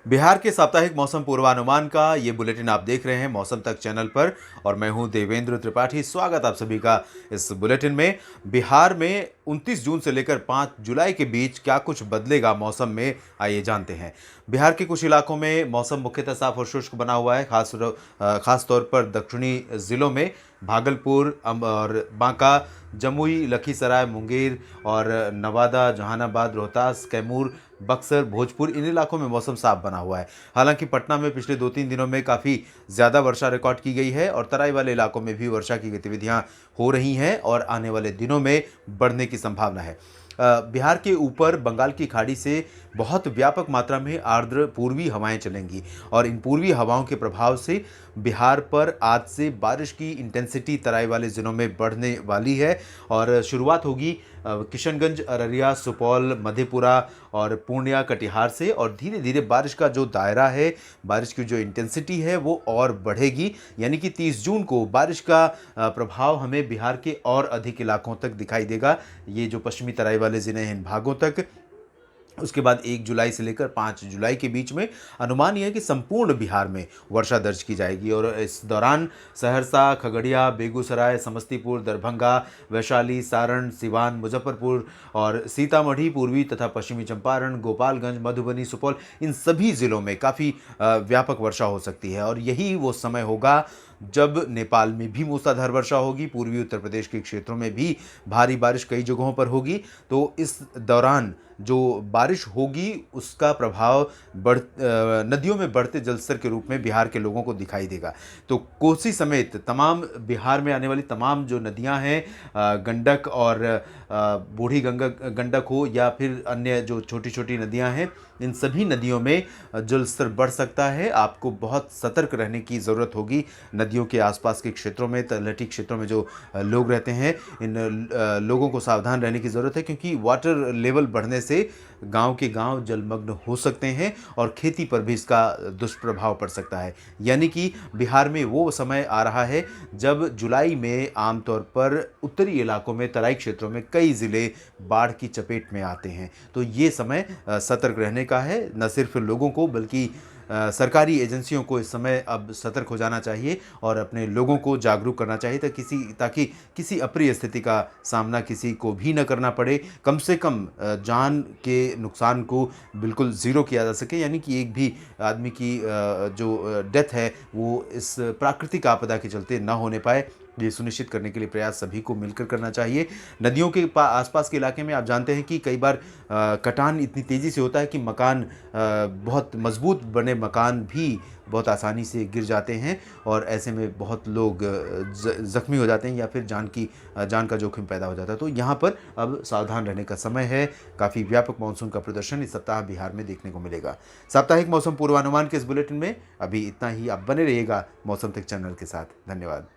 बिहार के साप्ताहिक मौसम पूर्वानुमान का ये बुलेटिन आप देख रहे हैं मौसम तक चैनल पर और मैं हूं देवेंद्र त्रिपाठी। स्वागत आप सभी का इस बुलेटिन में। बिहार में 29 जून से लेकर 5 जुलाई के बीच क्या कुछ बदलेगा मौसम में, आइए जानते हैं। बिहार के कुछ इलाकों में मौसम मुख्यतः साफ और शुष्क बना हुआ है। खास तौर पर दक्षिणी जिलों में भागलपुर और बांका, जमुई, लखीसराय, मुंगेर और नवादा, जहानाबाद, रोहतास, कैमूर, बक्सर, भोजपुर, इन इलाकों में मौसम साफ बना हुआ है। हालांकि पटना में पिछले 2-3 दिनों में काफ़ी ज़्यादा वर्षा रिकॉर्ड की गई है और तराई वाले इलाकों में भी वर्षा की गतिविधियां हो रही हैं और आने वाले दिनों में बढ़ने की संभावना है। बिहार के ऊपर बंगाल की खाड़ी से बहुत व्यापक मात्रा में आर्द्र पूर्वी हवाएं चलेंगी और इन पूर्वी हवाओं के प्रभाव से बिहार पर आज से बारिश की इंटेंसिटी तराई वाले ज़िलों में बढ़ने वाली है और शुरुआत होगी किशनगंज, अररिया, सुपौल, मधेपुरा और पूर्णिया, कटिहार से और धीरे धीरे बारिश का जो दायरा है, बारिश की जो इंटेंसिटी है वो और बढ़ेगी। यानी कि 30 जून को बारिश का प्रभाव हमें बिहार के और अधिक इलाकों तक दिखाई देगा। ये जो पश्चिमी तराई वाले ज़िले हैं इन भागों तक। उसके बाद 1 जुलाई से लेकर 5 जुलाई के बीच में अनुमान यह है कि संपूर्ण बिहार में वर्षा दर्ज की जाएगी और इस दौरान सहरसा, खगड़िया, बेगूसराय, समस्तीपुर, दरभंगा, वैशाली, सारण, सिवान, मुजफ्फरपुर और सीतामढ़ी, पूर्वी तथा पश्चिमी चंपारण, गोपालगंज, मधुबनी, सुपौल, इन सभी ज़िलों में काफ़ी व्यापक वर्षा हो सकती है और यही वो समय होगा जब नेपाल में भी मूसलाधार वर्षा होगी। पूर्वी उत्तर प्रदेश के क्षेत्रों में भी भारी बारिश कई जगहों पर होगी। तो इस दौरान जो बारिश होगी उसका प्रभाव नदियों में बढ़ते जलस्तर के रूप में बिहार के लोगों को दिखाई देगा। तो कोसी समेत तमाम बिहार में आने वाली तमाम जो नदियां हैं, गंडक और बूढ़ी गंडक हो या फिर अन्य जो छोटी छोटी नदियां हैं, इन सभी नदियों में जलस्तर बढ़ सकता है। आपको बहुत सतर्क रहने की ज़रूरत होगी। नदियों के आसपास के क्षेत्रों में, तलहटी क्षेत्रों में जो लोग रहते हैं, इन लोगों को सावधान रहने की ज़रूरत है क्योंकि वाटर लेवल बढ़ने से गांव के गांव जलमग्न हो सकते हैं और खेती पर भी इसका दुष्प्रभाव पड़ सकता है। यानी कि बिहार में वो समय आ रहा है जब जुलाई में आमतौर पर उत्तरी इलाकों में, तराई क्षेत्रों में कई ज़िले बाढ़ की चपेट में आते हैं। तो ये समय सतर्क रहने का है, न सिर्फ लोगों को बल्कि सरकारी एजेंसियों को इस समय अब सतर्क हो जाना चाहिए और अपने लोगों को जागरूक करना चाहिए ताकि किसी अप्रिय स्थिति का सामना किसी को भी न करना पड़े। कम से कम जान के नुकसान को बिल्कुल ज़ीरो किया जा सके, यानी कि एक भी आदमी की जो डेथ है वो इस प्राकृतिक आपदा के चलते न होने पाए। ये सुनिश्चित करने के लिए प्रयास सभी को मिलकर करना चाहिए। नदियों के आसपास के इलाके में आप जानते हैं कि कई बार कटान इतनी तेज़ी से होता है कि मकान, बहुत मजबूत बने मकान भी बहुत आसानी से गिर जाते हैं और ऐसे में बहुत लोग ज़ख्मी हो जाते हैं या फिर जान का जोखिम पैदा हो जाता है। तो यहाँ पर अब सावधान रहने का समय है। काफ़ी व्यापक मानसून का प्रदर्शन इस सप्ताह बिहार में देखने को मिलेगा। साप्ताहिक मौसम पूर्वानुमान के इस बुलेटिन में अभी इतना ही। आप बने रहिएगा मौसम तक चैनल के साथ। धन्यवाद।